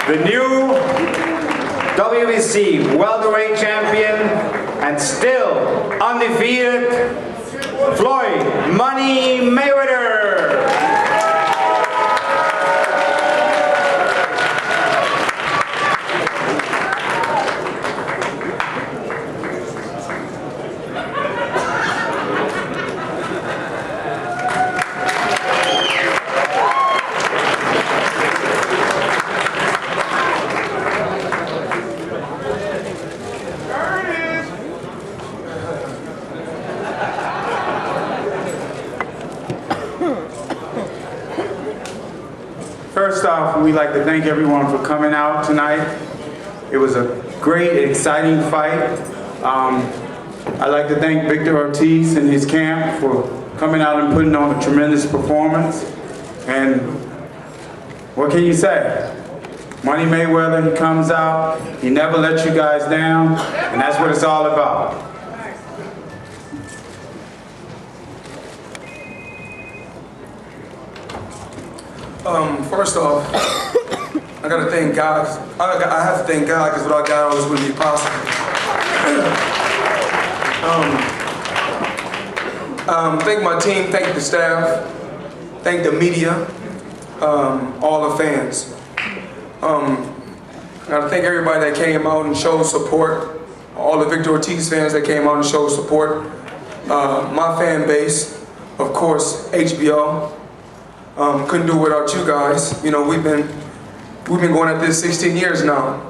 the new WBC welterweight champion and still undefeated, Floyd Money Mayweather. First off, we'd like to thank everyone for coming out tonight. It was a great, exciting fight. I'd like to thank Victor Ortiz and his camp for coming out and putting on a tremendous performance. And what can you say? Money Mayweather, he comes out, he never lets you guys down, and that's what it's all about. First off, I gotta thank God. I have to thank God because without God, all this wouldn't be possible. Thank my team, thank the staff, thank the media, all the fans. I gotta thank everybody that came out and showed support, all the Victor Ortiz fans that came out and showed support, my fan base, of course, HBO. Couldn't do it without you guys. You know, we've been going at this 16 years now.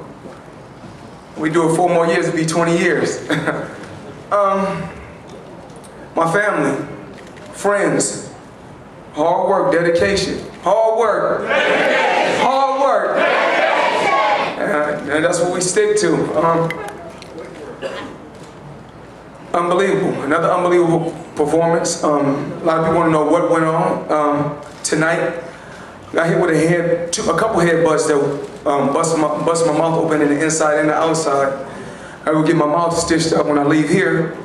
We do it 4 more years, it'd be 20 years. My family, friends, hard work, dedication. Hard work. Dedication. Hard work. And that's what we stick to. Unbelievable. Another unbelievable performance. A lot of people want to know what went on tonight. I hit with a couple headbutts that busted my mouth open in the inside and the outside. I will get my mouth stitched up when I leave here.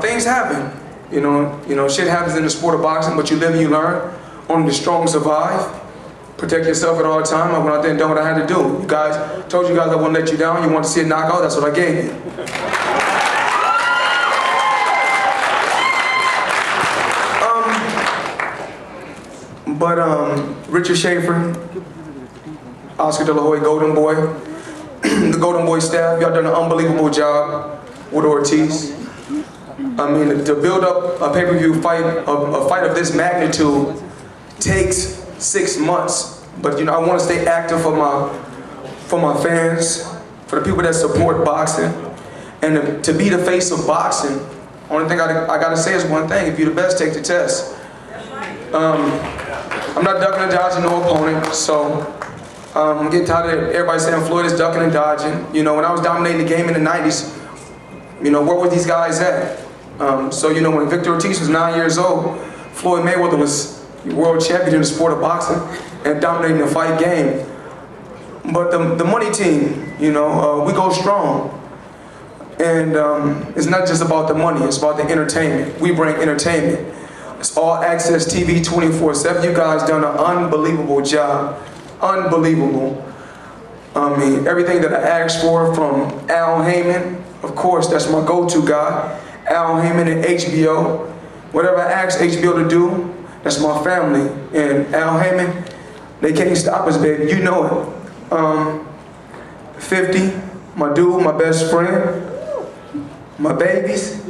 Things happen. You know, shit happens in the sport of boxing, but you live and you learn. Only the strong survive. Protect yourself at all times. I went out there and done what I had to do. You guys, told you guys I wouldn't let you down. You want to see a knockout? That's what I gave you. Richard Schaefer, Oscar De La Hoya, Golden Boy, the Golden Boy staff, y'all done an unbelievable job with Ortiz. I mean, to build up a pay-per-view fight, a fight of this magnitude takes 6 months. But you know, I want to stay active for my fans, for the people that support boxing, and to be the face of boxing. Only thing I gotta say is one thing: if you're the best, take the test. I'm not ducking and dodging no opponent, so I'm getting tired of everybody saying Floyd is ducking and dodging. You know, when I was dominating the game in the 90s, you know, where were these guys at? So, you know, when Victor Ortiz was 9 years old, Floyd Mayweather was world champion in the sport of boxing and dominating the fight game. But the money team, you know, we go strong. And it's not just about the money, it's about the entertainment. We bring entertainment. It's all access TV 24/7. You guys done an unbelievable job. Unbelievable. I mean, everything that I asked for from Al Heyman, of course, that's my go-to guy. Al Heyman and HBO. Whatever I ask HBO to do, that's my family. And Al Heyman, they can't stop us, baby. You know it. 50, my dude, my best friend, my babies.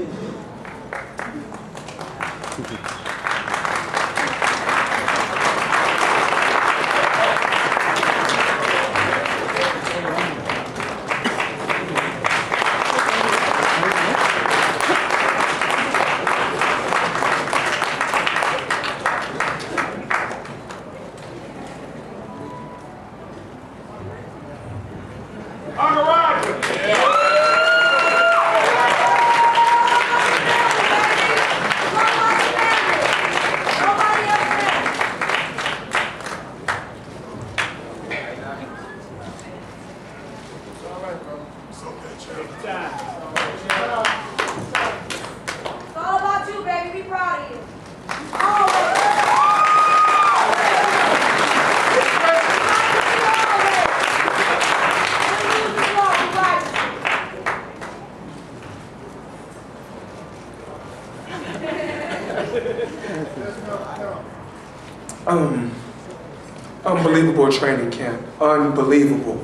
unbelievable training camp. Unbelievable.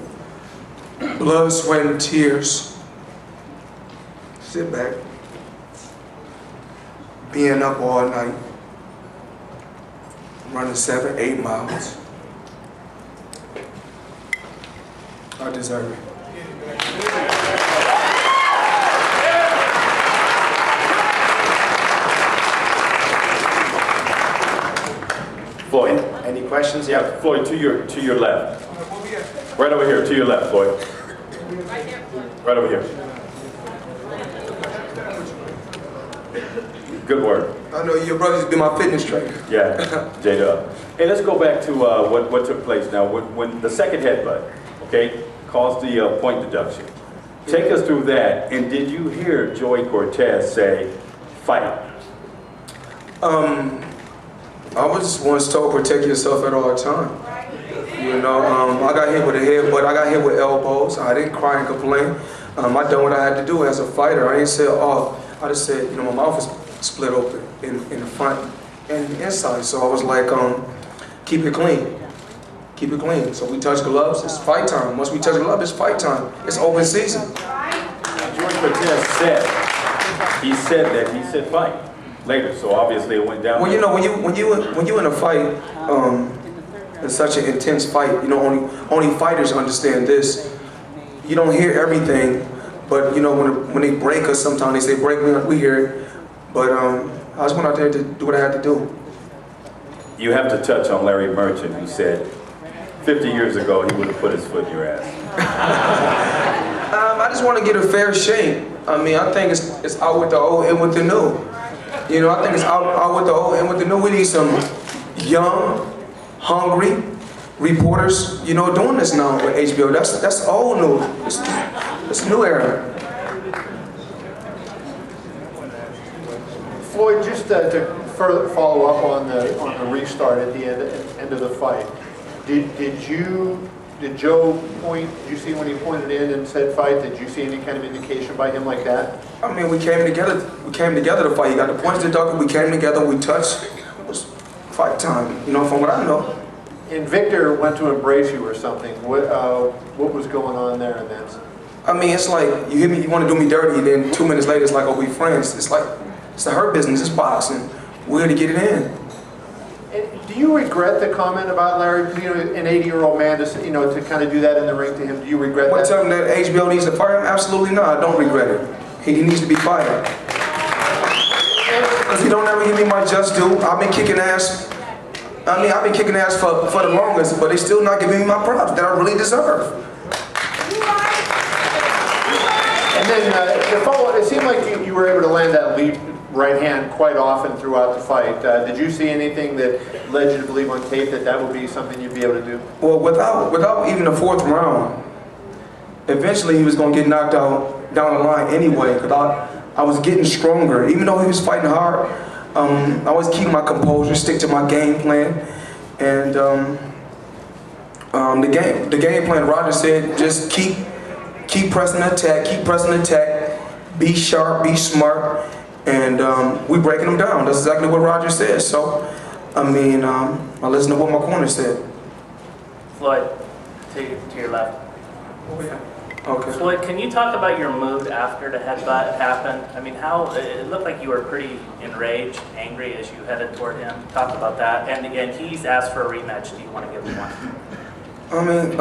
Blood, sweat, and tears. Sit back. Being up all night. Running 7, 8 miles. I deserve it. Floyd, any questions? Yeah, Floyd, to your left. Right over here, to your left, Floyd. Right over here. Good work. I know your brother's been my fitness trainer. Yeah, J-Dub. Hey, let's go back to what took place now. When the second headbutt, okay, caused the point deduction. Take us through that, and did you hear Joey Cortez say, fight? I was once told protect yourself at all times. You know, I got hit with a headbutt, I got hit with elbows. I didn't cry and complain. I done what I had to do as a fighter. I didn't say, oh, I just said, you know, my mouth was split open in the front and the inside. So I was like, keep it clean. Keep it clean. So we touch gloves, it's fight time. Once we touch gloves, it's fight time. It's open season. Joey Cortez said fight later, so obviously it went down. Well, you know, when you in a fight, it's such an intense fight. You know, only fighters understand this. You don't hear everything, but you know when they break us, sometimes they say break me, we hear it. But I just went out there to do what I had to do. You have to touch on Larry Merchant, who said 50 years ago he would have put his foot in your ass. I just want to get a fair shake. I mean, I think it's out with the old and with the new. You know, I think it's out with the old and with the new. We need some young, hungry reporters, you know, doing this now with HBO. That's old new. It's a new era. Floyd, just to further follow up on the restart at the end of the fight, did Joe point? Did you see when he pointed in and said fight? Did you see any kind of indication by him like that? I mean, we came together. We came together to fight. He got the points deducted. We came together. We touched. It was fight time. You know, from what I know. And Victor went to embrace you or something. What was going on there in that? I mean, it's like you hit me. You want to do me dirty, and then 2 minutes later, it's like, oh, we friends. It's like it's the hurt business. It's boxing. We're here to get it in. And do you regret the comment about Larry, you know, an 80-year-old man, to kind of do that in the ring to him? Do you regret that? What, tell him that HBO needs to fire him? Absolutely not. I don't regret it. He needs to be fired. Because he don't ever give me my just due. I've been kicking ass. I mean, I've been kicking ass for the longest, but they still not giving me my props that I really deserve. And then the follow-up, it seemed like you were able to land that lead right hand quite often throughout the fight. Did you see anything that led you to believe on tape that would be something you'd be able to do? Well, without even the 4th round, eventually he was going to get knocked out down the line anyway, because I was getting stronger. Even though he was fighting hard, I was keeping my composure, stick to my game plan. And the game plan, Roger said, just keep pressing the attack, be sharp, be smart. And we breaking them down. That's exactly what Roger said. So, I mean, I listened to what my corner said. Floyd, to your left. Oh, yeah. Okay. Floyd, can you talk about your mood after the headbutt happened? I mean, it looked like you were pretty enraged, angry as you headed toward him. Talk about that. And again, he's asked for a rematch. Do you want to give him one? I mean,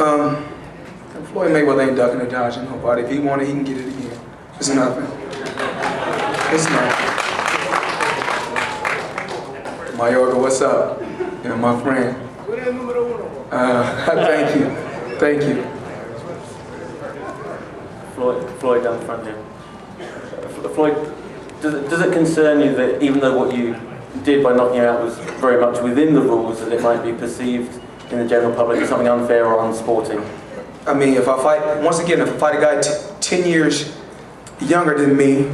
Floyd Mayweather ain't ducking or dodging nobody. If he wanted, he can get it again. It's nothing. It's not. Mayorga, what's up? Yeah, my friend. Thank you. Thank you. Floyd down front here. Floyd, does it concern you that even though what you did by knocking out was very much within the rules, that it might be perceived in the general public as something unfair or unsporting? I mean, if I fight a guy 10 years younger than me,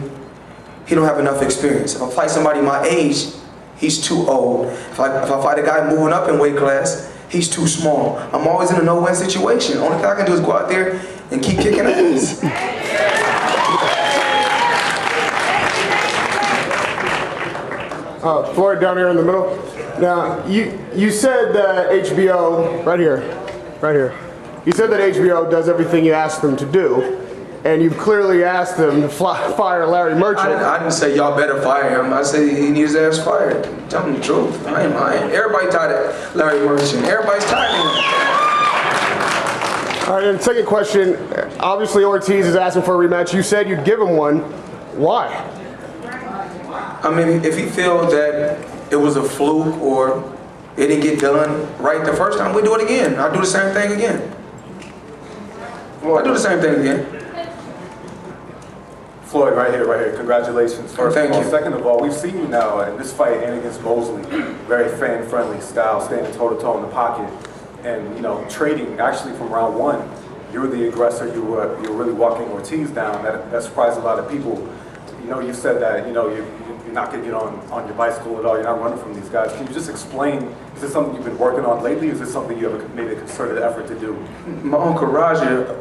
he don't have enough experience. If I fight somebody my age, he's too old. If I fight a guy moving up in weight class, he's too small. I'm always in a no-win situation. Only thing I can do is go out there and keep kicking ass. Floyd down here in the middle. Now, you said that HBO, right here, right here. You said that HBO does everything you asked them to do, and you've clearly asked them to fire Larry Merchant. I didn't say y'all better fire him. I said he needs his ass fired. Tell him the truth. I ain't lying. Everybody tired of Larry Merchant. Everybody's tired of him. All right, and second question. Obviously, Ortiz is asking for a rematch. You said you'd give him one. Why? I mean, if he feels that it was a fluke or it didn't get done right the first time, we do it again. I'll do the same thing again. I'll do the same thing again. Floyd, right here. Congratulations, first Thank of all. you. Second of all, we've seen you now in this fight and against Mosley, very fan-friendly style, standing toe-to-toe in the pocket, and trading actually from round one. You were the aggressor. You were really walking Ortiz down. That surprised a lot of people. You said that you're not going to get on your bicycle at all. You're not running from these guys. Can you just explain? Is this something you've been working on lately? Is this something you have made a concerted effort to do? My Uncle Roger,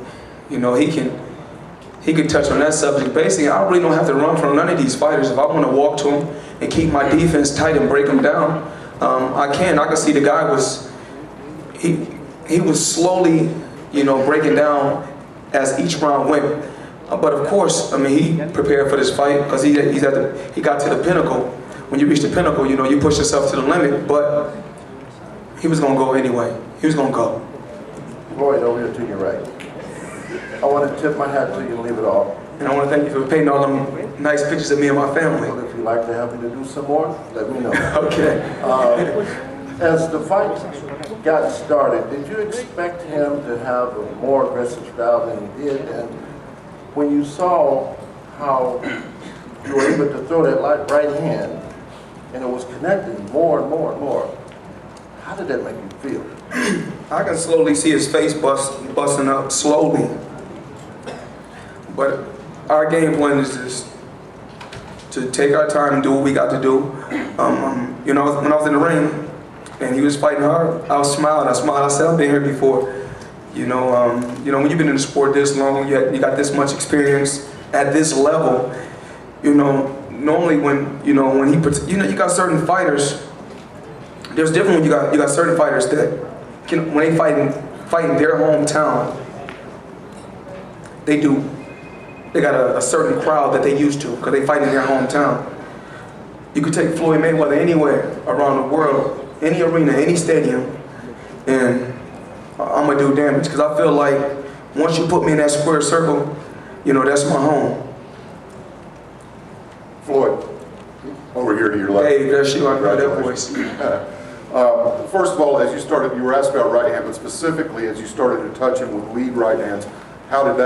he could touch on that subject. Basically, I really don't have to run from none of these fighters. If I want to walk to them and keep my defense tight and break them down, I can. I can see the guy he was slowly, breaking down as each round went. But of course, I mean, he prepared for this fight because he got to the pinnacle. When you reach the pinnacle, you push yourself to the limit. But he was gonna go anyway. He was gonna go. Floyd, over here to your right. I want to tip my hat to you and leave it all. And I want to thank you for painting all them nice pictures of me and my family. Well, if you'd like to have me to do some more, let me know. Okay. As the fight got started, did you expect him to have a more aggressive style than he did? And when you saw how you were able to throw that right hand and it was connecting more and more and more, how did that make you feel? I can slowly see his face busting up slowly. But our game plan is just to take our time and do what we got to do. When I was in the ring and he was fighting hard, I was smiling. I said, I've been here before. When you've been in the sport this long, you got this much experience at this level. Normally when you got certain fighters. There's different when you got certain fighters that when they fight in their hometown, they got a certain crowd that they used to because they fight in their hometown. You could take Floyd Mayweather anywhere around the world, any arena, any stadium, and I'm gonna do damage because I feel like once you put me in that square circle, that's my home. Floyd, over here to your left. Hey, that's you. I heard that voice. First of all, as you started, you were asked about right hand, but specifically as you started to touch him with lead right hands, how did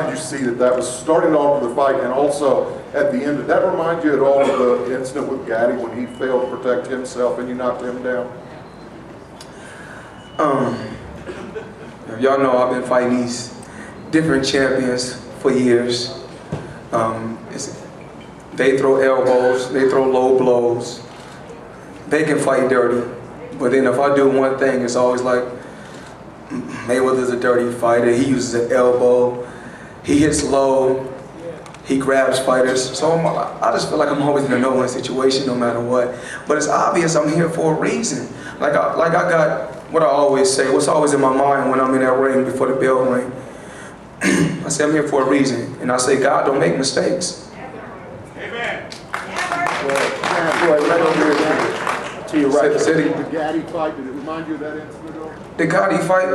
you see that was starting off with the fight, and also at the end? Did that remind you at all of the incident with Gaddy when he failed to protect himself and you knocked him down? If y'all know, I've been fighting these different champions for years. They throw elbows, they throw low blows. They can fight dirty, but then if I do one thing, it's always like Mayweather's a dirty fighter. He uses an elbow, he hits low, he grabs fighters. So I just feel like I'm always in a no-win situation, no matter what. But it's obvious I'm here for a reason. Like I got what I always say, what's always in my mind when I'm in that ring before the bell ring. I say I'm here for a reason, and I say God don't make mistakes. Amen. Floyd, right over here to your right. The Gaddy fight, did it remind you of that incident at all? The Gaddy fight?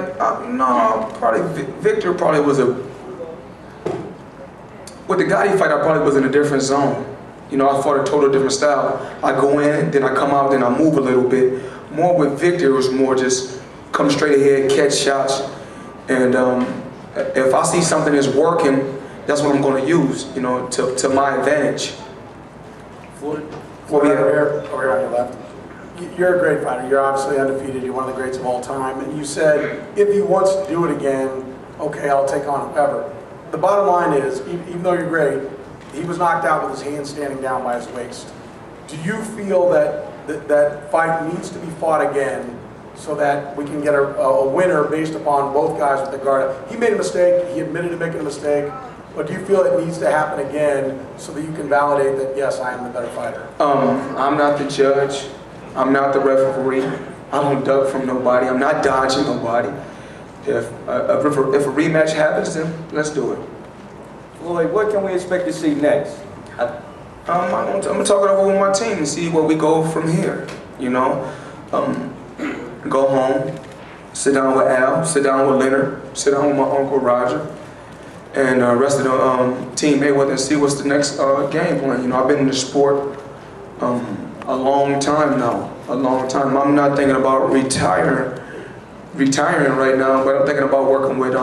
No, probably Victor probably was with the Gaddy fight, I probably was in a different zone. I fought a total different style. I go in, then I come out, then I move a little bit. More with Victor, it was more just come straight ahead, catch shots. And if I see something is working, that's what I'm going to use, to my advantage. Floyd, over here on your left. You're a great fighter. You're obviously undefeated. You're one of the greats of all time. And you said, if he wants to do it again, okay, I'll take on whoever. The bottom line is, even though you're great, he was knocked out with his hands standing down by his waist. Do you feel that fight needs to be fought again so that we can get a winner based upon both guys with the guard? He made a mistake. He admitted to making a mistake. But do you feel it needs to happen again so that you can validate that, yes, I am the better fighter? I'm not the judge. I'm not the referee. I don't duck from nobody. I'm not dodging nobody. If a rematch happens, then let's do it. Floyd, what can we expect to see next? I'm gonna talk it over with my team and see where we go from here. You know, go home, sit down with Al, sit down with Leonard, sit down with my uncle Roger, and the rest of the team Mayweather, and see what's the next game plan. You know, I've been in the sport a long time now, a long time. I'm not thinking about retiring right now, but I'm thinking about working with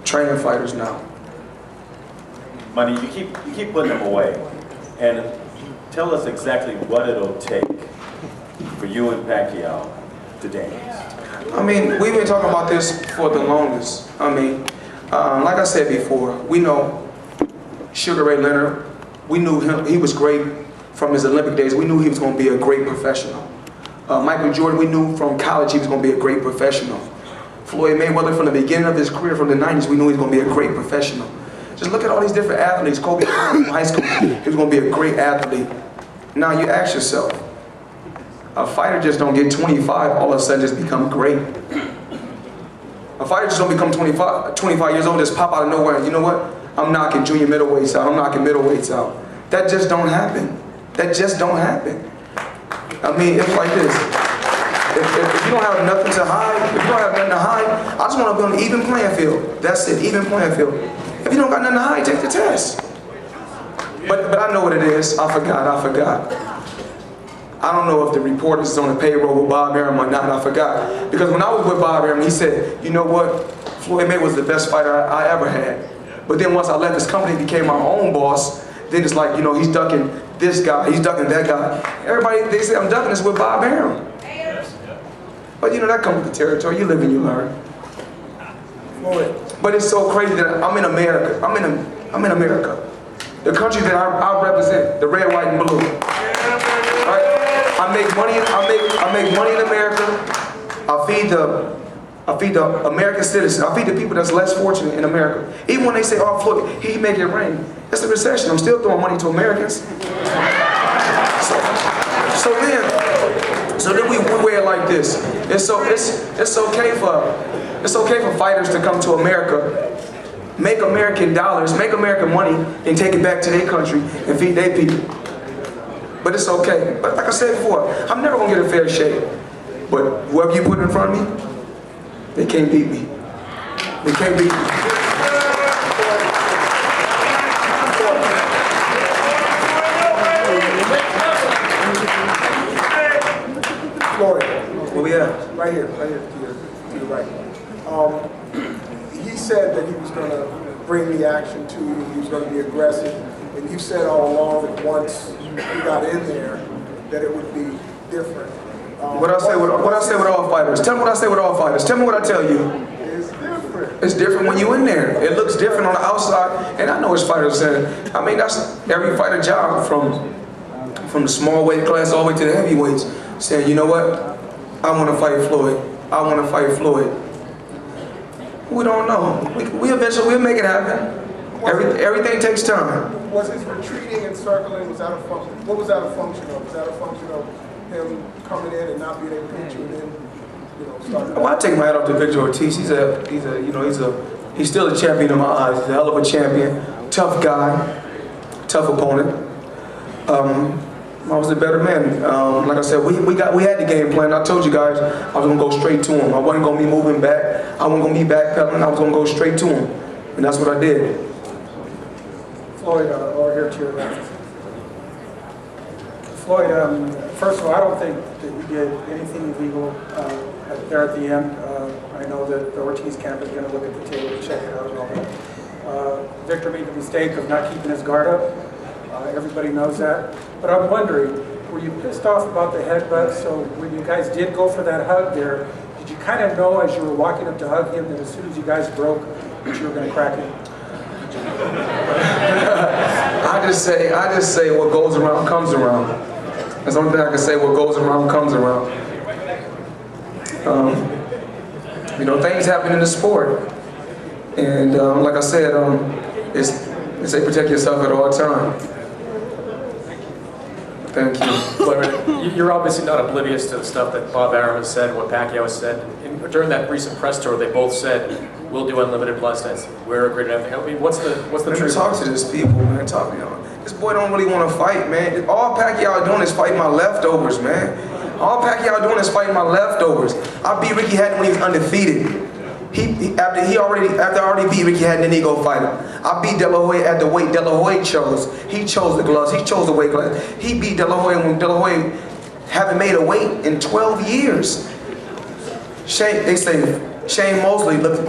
training fighters now. Money, you keep putting them away, and tell us exactly what it'll take for you and Pacquiao to dance. I mean, we've been talking about this for the longest. I mean, like I said before, we know Sugar Ray Leonard. We knew him. He was great from his Olympic days. We knew he was going to be a great professional. Michael Jordan, we knew from college he was going to be a great professional. Floyd Mayweather, from the beginning of his career, from the 90s, we knew he was going to be a great professional. Just look at all these different athletes. Kobe Bryant from high school, he was going to be a great athlete. Now you ask yourself, a fighter just don't get 25, all of a sudden just become great. A fighter just don't become 25 years old, just pop out of nowhere, and you know what? I'm knocking junior middleweights out, I'm knocking middleweights out. That just don't happen. That just don't happen. I mean, it's like this. If you don't have nothing to hide, if you don't have nothing to hide, I just want to be on an even playing field. That's it, even playing field. If you don't got nothing to hide, take the test. But I know what it is. I forgot. I don't know if the report is on the payroll with Bob Arum or not. I forgot. Because when I was with Bob Arum, he said, you know what? Floyd Mayweather was the best fighter I ever had. But then once I left his company, became my own boss, then it's like, you know, he's ducking this guy, he's ducking that guy. Everybody, they say I'm ducking this with Bob Arum. But you know, that comes with the territory. You live and you learn. But it's so crazy that I'm in America. I'm in America. The country that I represent, the red, white, and blue. Right? I make money in America. I feed the American citizens. I feed the people that's less fortunate in America. Even when they say, oh, Floyd, he make it rain. It's a recession. I'm still throwing money to Americans. So then we wear it like this. It's okay for fighters to come to America, make American dollars, make American money, and take it back to their country and feed their people. But it's okay. But like I said before, I'm never gonna get a fair shake. But whoever you put in front of me, they can't beat me. They can't beat me. Floyd, Where we at? right here, to your right. He said that he was going to bring the action to you, he was going to be aggressive, and you said all along that once you got in there, that it would be different. What I say with all fighters. Tell me what I say with all fighters. Tell me what I tell you. It's different. It's different when you're in there. It looks different on the outside, and I know it's fighters saying. I mean, that's every fighter job from the small weight class all the way to the heavyweights, saying, you know what? I want to fight Floyd. I want to fight Floyd. We don't know. We eventually we'll make it happen. Everything takes time. Was his retreating and circling, was that a function? What was that a function of? Was that a function of him coming in and not being able to hit you and then, starting? Well, I take my hat off to Victor Ortiz. He's still a champion in my eyes. He's a hell of a champion, tough guy, tough opponent. I was the better man. Like I said, we had the game plan. I told you guys I was gonna go straight to him. I wasn't gonna be moving back. I wasn't gonna be backpedaling. I was gonna go straight to him, and that's what I did. Floyd, over here to your left. Floyd, first of all, I don't think that you did anything illegal there at the end. I know that the Ortiz camp is going to look at the tape and check it out and all that. Victor made the mistake of not keeping his guard up. Everybody knows that. But I'm wondering, were you pissed off about the headbutt? So when you guys did go for that hug there, did you kind of know as you were walking up to hug him that as soon as you guys broke, that you were going to crack him? I just say what goes around comes around. That's the only thing I can say. What goes around comes around. Things happen in the sport, and like I said, it's say protect yourself at all times. Thank you. You're obviously not oblivious to the stuff that Bob Arum has said, what Pacquiao has said. In during that recent press tour, they both said, "We'll do unlimited blood tests. We're agreed to everything." I mean, what's the truth? Talk to this people, man. Talk to y'all. This boy don't really want to fight, man. All Pacquiao doing is fighting my leftovers, man. All Pacquiao doing is fighting my leftovers. I beat Ricky Hatton when he was undefeated. After I already beat Ricky Hatton, then he go fight him. I beat De La Hoya at the weight De La Hoya chose. He chose the gloves. He chose the weight class. He beat De La Hoya when De La Hoya haven't made a weight in 12 years. They say Shane Mosley, look,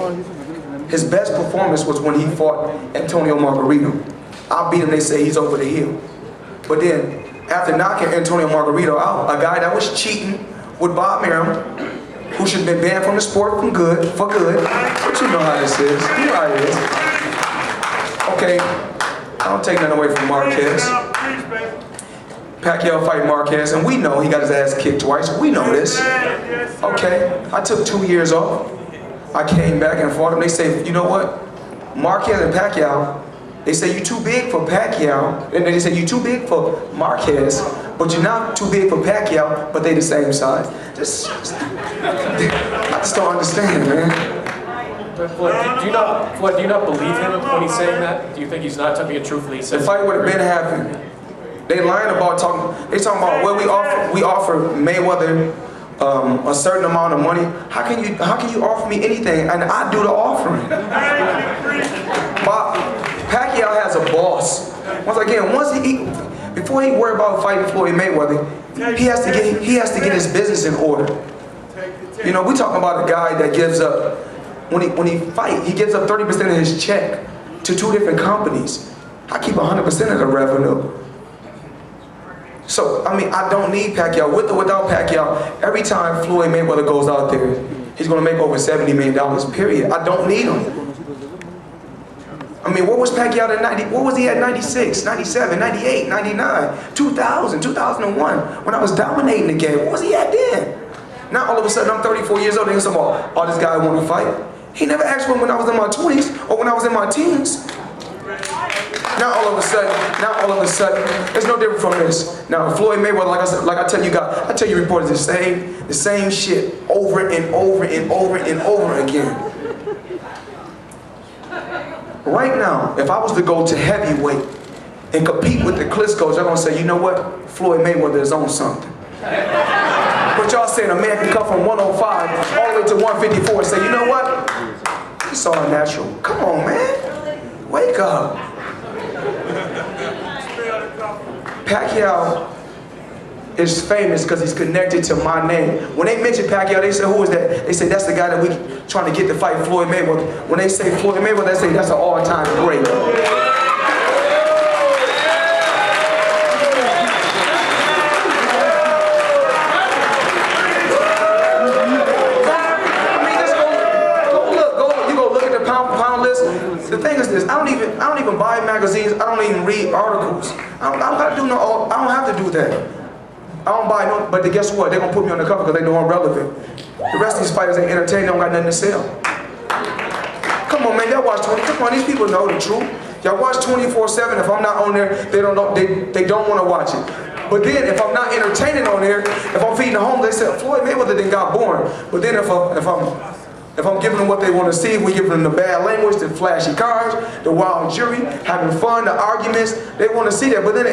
his best performance was when he fought Antonio Margarito. I beat him, they say he's over the hill. But then, after knocking Antonio Margarito out, a guy that was cheating with Bob Merriam, who should have been banned from the sport for good. But you know how this is. You know how it is. Okay, I don't take nothing away from Marquez. Pacquiao fight Marquez, and we know he got his ass kicked twice. We know this. Okay, I took 2 years off. I came back and fought him. They say, you know what? Marquez and Pacquiao, they say you're too big for Pacquiao, and then they say you're too big for Marquez, but you're not too big for Pacquiao, but they the same size. I just don't understand, man. Floyd, do you not believe him when he's saying that? Do you think he's not being truthfully? The fight would have been happening. They lying about talking. They talking about well, we offer Mayweather a certain amount of money. How can you offer me anything and I do the offering? But Pacquiao has a boss. Once again, before he worry about fighting Floyd Mayweather, he has to get his business in order. You know, we talking about a guy that gives up when he fight, he gives up 30% of his check to 2 different companies. I keep 100% of the revenue. So, I mean, I don't need Pacquiao. With or without Pacquiao, every time Floyd Mayweather goes out there, he's going to make over $70 million, period. I don't need him. I mean, what was Pacquiao at 90? What was he at 96, 97, 98, 99, 2000, 2001? When I was dominating the game, what was he at then? Now all of a sudden I'm 34 years old and he's talking about, oh, this guy want to fight. He never asked for him when I was in my 20s or when I was in my teens. Now all of a sudden, it's no different from this. Now Floyd Mayweather, like I tell you guys, I tell you reporters the same shit over and over and over and over again. Right now, if I was to go to heavyweight and compete with the Klitschko's, they're gonna say, you know what? Floyd Mayweather is on something. But y'all saying a man can come from 105 all the way to 154 and say, you know what? It's all natural. Come on, man. Wake up. Pacquiao is famous because he's connected to my name. When they mention Pacquiao, they say, who is that? They say, that's the guy that we trying to get to fight Floyd Mayweather. When they say Floyd Mayweather, they say, that's an all-time great. The thing is this, I don't even buy magazines, I don't even read articles. I don't have to do that. I don't buy no, but guess what? They're gonna put me on the cover because they know I'm relevant. The rest of these fighters ain't entertained, they don't got nothing to sell. Come on, man, y'all watch 20, come on, these people know the truth. Y'all watch 24/7, if I'm not on there, they don't want to watch it. But then if I'm not entertaining on there, if I'm feeding the homeless, they say, Floyd Mayweather then got born. But then if I'm giving them what they want to see, we giving them the bad language, the flashy cars, the wild jury, having fun, the arguments, they want to see that. But then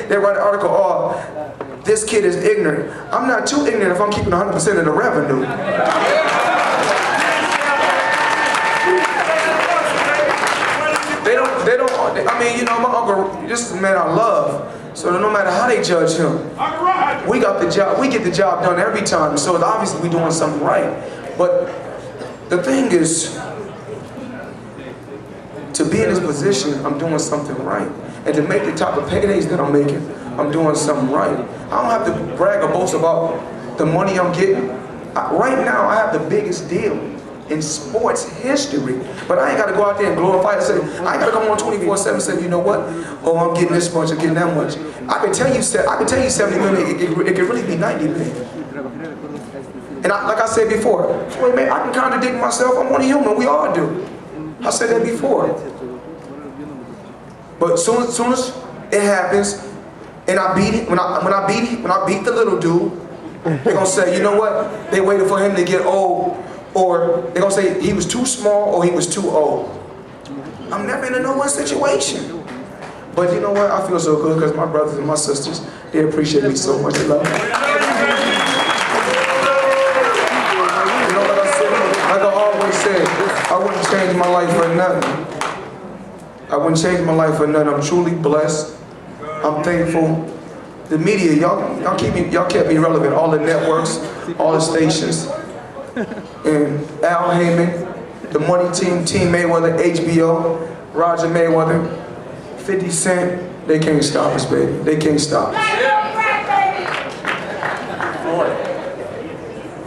they write an article, oh, this kid is ignorant. I'm not too ignorant if I'm keeping 100% of the revenue. They don't, I mean, you know, my uncle, this is a man I love. So no matter how they judge him, we get the job done every time. So obviously we're doing something right. But the thing is, to be in this position, I'm doing something right. And to make the type of paydays that I'm making, I'm doing something right. I don't have to brag or boast about the money I'm getting. Right now, I have the biggest deal in sports history. But I ain't got to go out there and glorify it and say, I ain't got to come on 24/7 and say, you know what? Oh, I'm getting this much, I'm getting that much. I can tell you 70 million, it could really be 90 million. And like I said before, wait, man, I can contradict myself. I'm only human. We all do. I said that before. But soon as it happens, and I beat it, when I beat the little dude, they're gonna say, you know what? They waited for him to get old or they're gonna say he was too small or he was too old. I'm never in a no-win situation. But you know what? I feel so good because my brothers and my sisters, they appreciate me so much. They love me. You know what I said? Like I always said, I wouldn't change my life for nothing. I wouldn't change my life for nothing. I'm truly blessed. I'm thankful. The media, y'all kept me relevant. All the networks, all the stations, and Al Heyman, the Money Team, Team Mayweather, HBO, Roger Mayweather, 50 Cent. They can't stop us, baby. They can't stop us.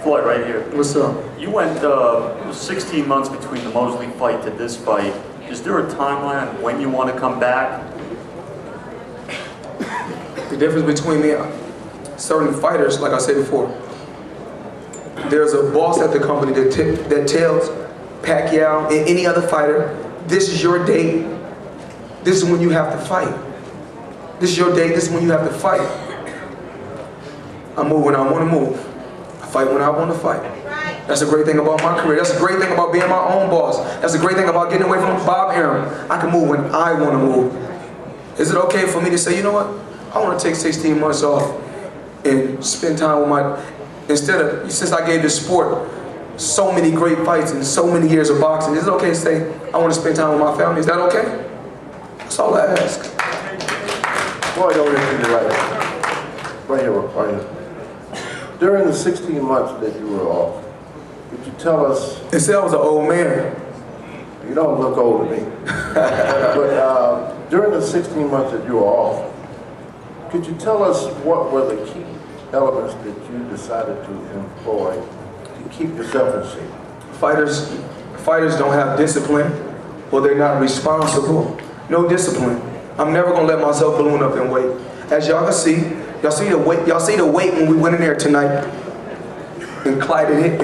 Floyd, right here. What's up? You went 16 months between the Mosley fight to this fight. Is there a timeline on when you want to come back? The difference between me and certain fighters, like I said before, there's a boss at the company that tells Pacquiao and any other fighter, this is your date, this is when you have to fight. This is your date, this is when you have to fight. I move when I want to move. I fight when I want to fight. That's the great thing about my career. That's the great thing about being my own boss. That's the great thing about getting away from Bob Arum. I can move when I want to move. Is it okay for me to say, you know what? I want to take 16 months off and spend time with my, since I gave this sport so many great fights and so many years of boxing, is it okay to say, I want to spend time with my family? Is that okay? That's all I ask. Floyd, over to the right. Right here. During the 16 months that you were off, could you tell us... They said I was an old man. You don't look old to me. But during the 16 months that you were off, could you tell us what were the key elements that you decided to employ to keep yourself in shape? Fighters don't have discipline, or they're not responsible. No discipline. I'm never gonna let myself balloon up in weight. As y'all can see, y'all see the weight when we went in there tonight and collided.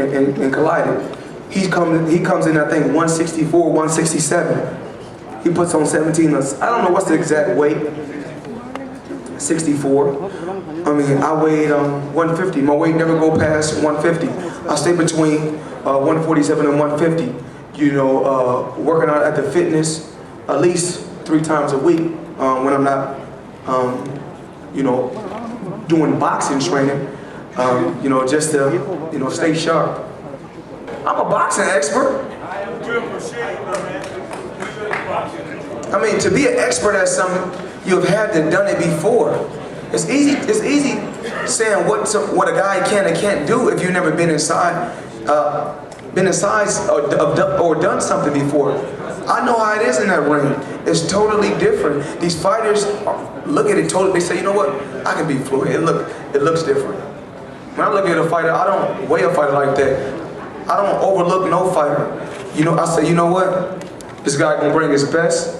He comes in, I think, 164, 167. He puts on 17. I don't know what's the exact weight. 64. I mean, I weighed 150. My weight never go past 150. I stay between 147 and 150. You know, working out at the fitness at least 3 times a week when I'm not, you know, doing boxing training. You know, just to, you know, stay sharp. I'm a boxing expert. I mean, to be an expert at something, you've had to done it before. It's easy saying what a guy can and can't do if you've never been inside or done something before. I know how it is in that ring. It's totally different. These fighters look at it totally. They say, you know what? I can beat Floyd. It looks different. When I look at a fighter, I don't weigh a fighter like that. I don't overlook no fighter. You know, I say, you know what? This guy gonna bring his best.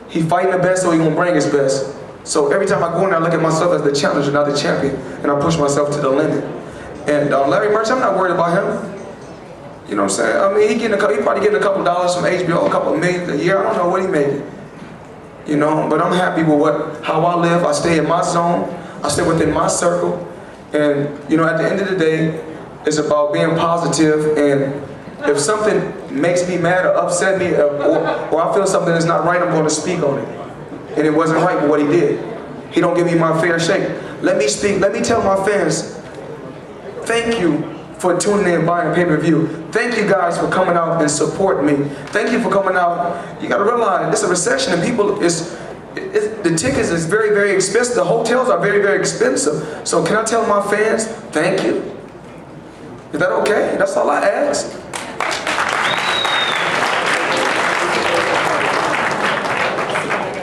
He fighting the best, so he gonna bring his best. So every time I go in there, I look at myself as the challenger, not the champion, and I push myself to the limit. And Larry Merch, I'm not worried about him. You know what I'm saying? I mean, he probably getting a couple dollars from HBO, a couple million a year. I don't know what he made. You know, but I'm happy with how I live. I stay in my zone. I stay within my circle. And you know, at the end of the day, it's about being positive. And if something makes me mad or upset me, or I feel something is not right, I'm going to speak on it. And it wasn't right with what he did. He don't give me my fair shake. Let me speak. Let me tell my fans, thank you for tuning in and buying pay-per-view. Thank you guys for coming out and supporting me. Thank you for coming out. You got to realize it's a recession and people the tickets is very, very expensive. The hotels are very, very expensive. So can I tell my fans, thank you? Is that okay? That's all I ask.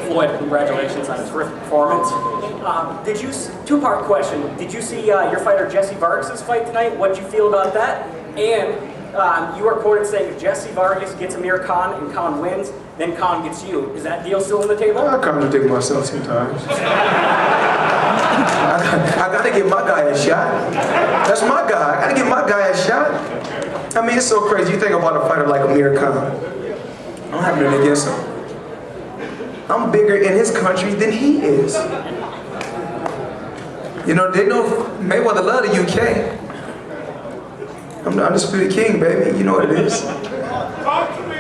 Floyd, congratulations on a terrific performance. Two-part question. Did you see your fighter Jesse Vargas' fight tonight? What did you feel about that? And you are quoted saying if Jesse Vargas gets Amir Khan and Khan wins, then Khan gets you. Is that deal still on the table? I contradict myself sometimes. I gotta give my guy a shot. That's my guy. I gotta give my guy a shot. I mean, it's so crazy. You think about a fighter like Amir Khan. I don't have nothing against him. I'm bigger in his country than he is. You know, they know Mayweather love the UK. I'm the undisputed king, baby. You know what it is. Talk to me.